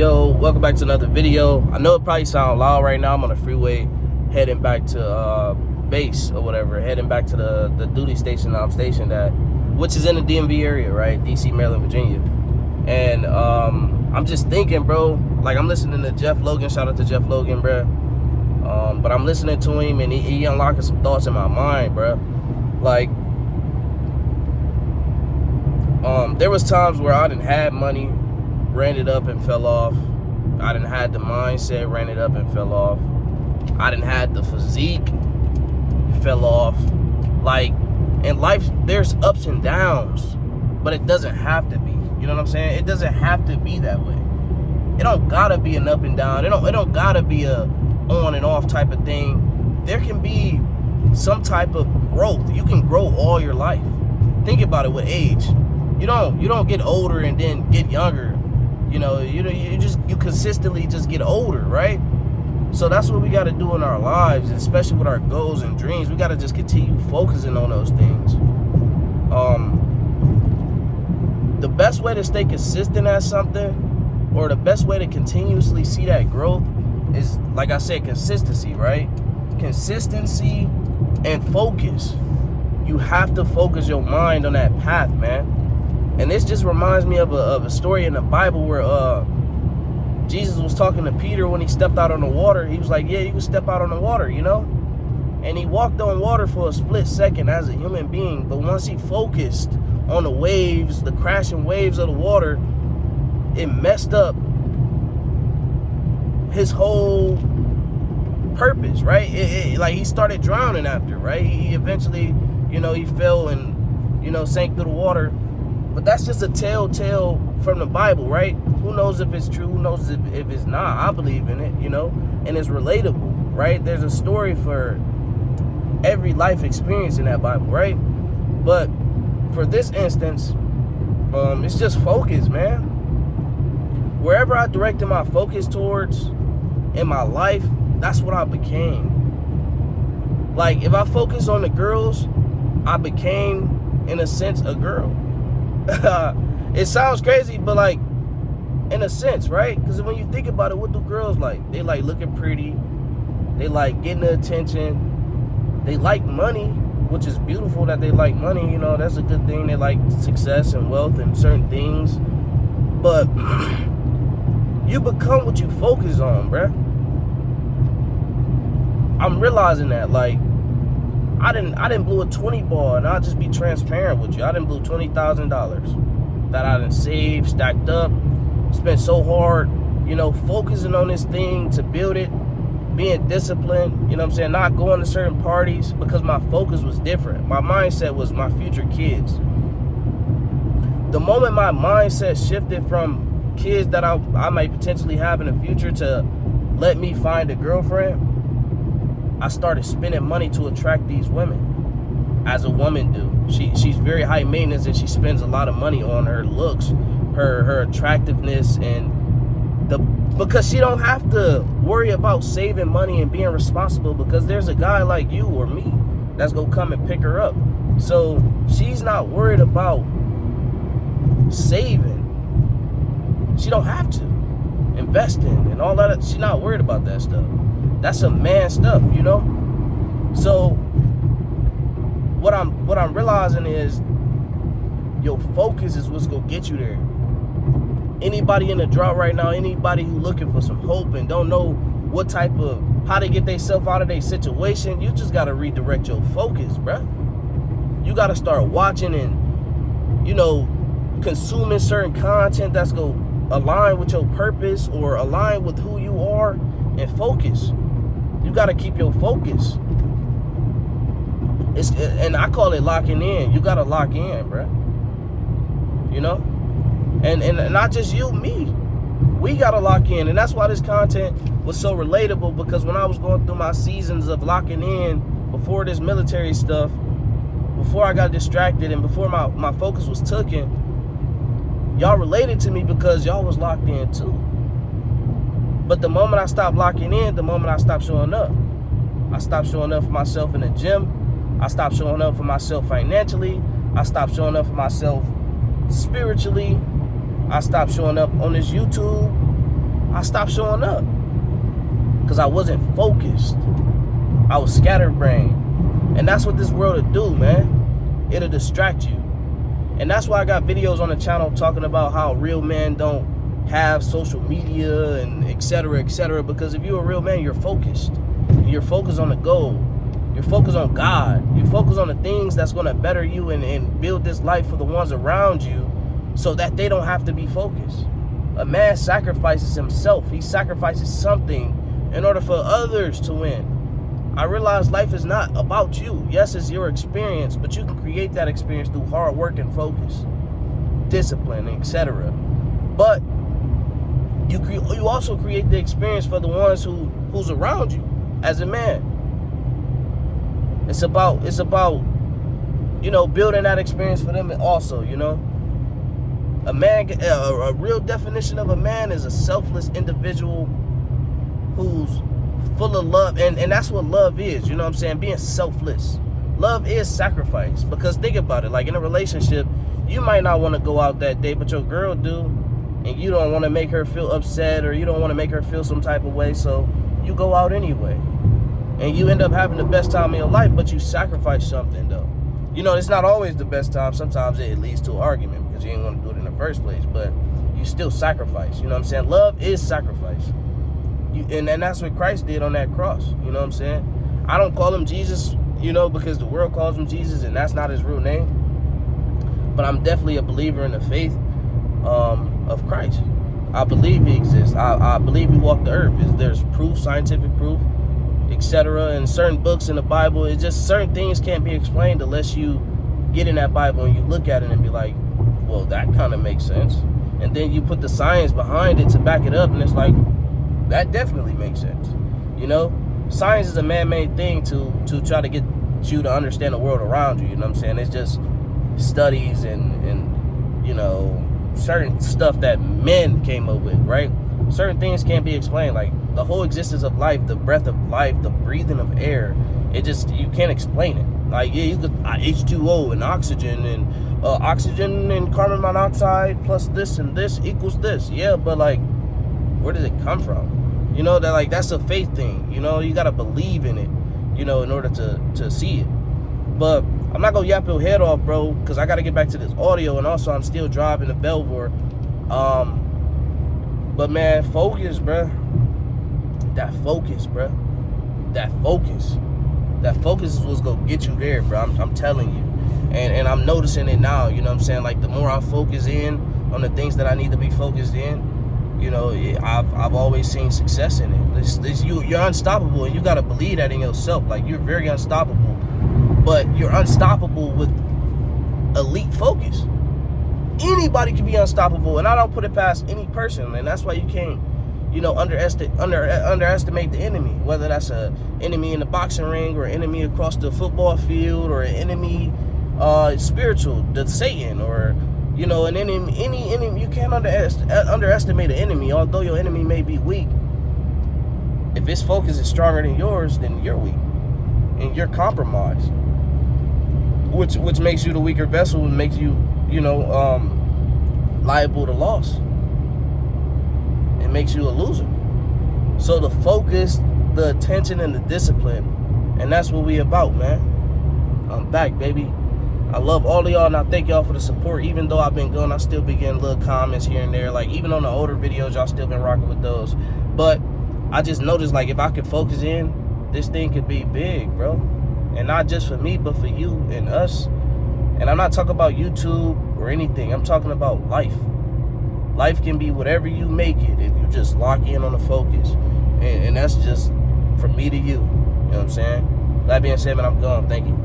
Yo, welcome back to another video. I know it probably sounds loud right now. I'm on the freeway heading back to base or whatever, heading back to the duty station I'm stationed at, which is in the DMV area, right? DC, Maryland, Virginia. And I'm just thinking, bro, like I'm listening to Jeff Logan. Shout out to Jeff Logan, bro. But I'm listening to him and he unlocking some thoughts in my mind, bro. Like, there was times where I didn't have money, ran it up and fell off. I didn't have the mindset, ran it up and fell off. I didn't have the physique, fell off. Like, in life, there's ups and downs, but it doesn't have to be. You know what I'm saying? It doesn't have to be that way. It don't gotta be an up and down. It don't gotta be a on and off type of thing. There can be some type of growth. You can grow all your life. Think about it with age. You don't get older and then get younger. You consistently just get older, right? So that's what we got to do in our lives, especially with our goals and dreams. We got to just continue focusing on those things. The best way to stay consistent at something, or the best way to continuously see that growth, is, like I said, consistency, right? Consistency and focus. You have to focus your mind on that path, man. And this just reminds me of a story in the Bible where Jesus was talking to Peter when he stepped out on the water. He was like, yeah, you can step out on the water, you know? And he walked on water for a split second as a human being. But once he focused on the waves, the crashing waves of the water, it messed up his whole purpose, right? Like, he started drowning after, right? He eventually, he fell and, sank through the water. But that's just a telltale from the Bible, right? Who knows if it's true? Who knows if it's not? I believe in it, and it's relatable, right? There's a story for every life experience in that Bible, right? But for this instance, it's just focus, man. Wherever I directed my focus towards in my life, that's what I became. Like, if I focus on the girls, I became, in a sense, a girl. It sounds crazy, but like, in a sense, right? Because when you think about it, what do girls like? They like looking pretty. They like getting the attention. They like money, which is beautiful that they like money. That's a good thing. They like success and wealth and certain things. But you become what you focus on, bruh. I'm realizing that, like, I didn't blew a 20 ball, and I'll just be transparent with you. I didn't blew $20,000 that I didn't save, stacked up, spent so hard, focusing on this thing to build it, being disciplined, not going to certain parties because my focus was different. My mindset was my future kids. The moment my mindset shifted from kids that I might potentially have in the future to let me find a girlfriend, I started spending money to attract these women, as a woman do. She's very high maintenance, and she spends a lot of money on her looks, her attractiveness, and because she don't have to worry about saving money and being responsible, because there's a guy like you or me that's gonna come and pick her up. So she's not worried about saving. She don't have to investing and all that. She's not worried about that stuff. That's some man stuff, So what I'm realizing is your focus is what's gonna get you there. Anybody in the drought right now, anybody who looking for some hope and don't know how to get themselves out of their situation, you just gotta redirect your focus, bruh. You gotta start watching and, consuming certain content that's gonna align with your purpose or align with who you are, and focus. You got to keep your focus. And I call it locking in. You got to lock in, bro. And not just you, me. We got to lock in. And that's why this content was so relatable, because when I was going through my seasons of locking in before this military stuff, before I got distracted and before my focus was taken, y'all related to me because y'all was locked in too. But the moment I stopped locking in, the moment I stopped showing up. I stopped showing up for myself in the gym. I stopped showing up for myself financially. I stopped showing up for myself spiritually. I stopped showing up on this YouTube. I stopped showing up because I wasn't focused. I was scatterbrained. And that's what this world will do, man. It'll distract you. And that's why I got videos on the channel talking about how real men don't have social media and et cetera, because if you're a real man, you're focused. You're focused on the goal. You're focused on God. You're focused on the things that's going to better you and build this life for the ones around you so that they don't have to be focused. A man sacrifices himself. He sacrifices something in order for others to win. I realize life is not about you. Yes, it's your experience, but you can create that experience through hard work and focus, discipline, etc. But you also create the experience for the ones who's around you as a man. It's about building that experience for them also, A man, a real definition of a man is a selfless individual who's full of love, and that's what love is, being selfless. Love is sacrifice, because think about it, like in a relationship, you might not want to go out that day, but your girl do, and you don't want to make her feel upset, or you don't want to make her feel some type of way, so you go out anyway, and you end up having the best time of your life, but you sacrifice something though. It's not always the best time. Sometimes it leads to an argument because you ain't want to do it in the first place, but you still sacrifice. Love is sacrifice. And that's what Christ did on that cross. I don't call him Jesus, because the world calls him Jesus, and that's not his real name. But I'm definitely a believer in the faith of Christ. I believe he exists. I believe he walked the earth. There's proof, scientific proof, etc. And certain books in the Bible, it's just certain things can't be explained unless you get in that Bible and you look at it and be like, well, that kind of makes sense. And then you put the science behind it to back it up, and it's like, that definitely makes sense. Science is a man-made thing to try to get you to understand the world around you. It's just studies and certain stuff that men came up with, right? Certain things can't be explained, like the whole existence of life, the breath of life, the breathing of air. You can't explain it. Like, yeah, you could H2O and oxygen and carbon monoxide plus this and this equals this. Yeah, but like, where does it come from? That's a faith thing. You gotta believe in it, in order to see it. But I'm not gonna yap your head off, bro, because I gotta get back to this audio, and also I'm still driving to Belvoir. But man, focus, bro. That focus is what's gonna get you there, bro. I'm telling you, and I'm noticing it now. Like, the more I focus in on the things that I need to be focused in, I've always seen success in it. You're unstoppable, and you gotta believe that in yourself. Like, you're very unstoppable, but you're unstoppable with elite focus. Anybody can be unstoppable, and I don't put it past any person, and that's why you can't, underestimate the enemy. Whether that's an enemy in the boxing ring, or an enemy across the football field, or an enemy spiritual, the Satan, or an enemy, any enemy. You can't underestimate an enemy, although your enemy may be weak. If his focus is stronger than yours, then you're weak, and you're compromised, which makes you the weaker vessel, and makes you, liable to loss. It makes you a loser. So the focus, the attention, and the discipline, and that's what we about, man. I'm back, baby. I love all of y'all, and I thank y'all for the support. Even though I've been gone, I still be getting little comments here and there. Like, even on the older videos, y'all still been rocking with those. But I just noticed, like, if I could focus in, this thing could be big, bro. And not just for me, but for you and us. And I'm not talking about YouTube or anything. I'm talking about life. Life can be whatever you make it if you just lock in on the focus. And that's just from me to you. You know what I'm saying? That being said, man, I'm gone. Thank you.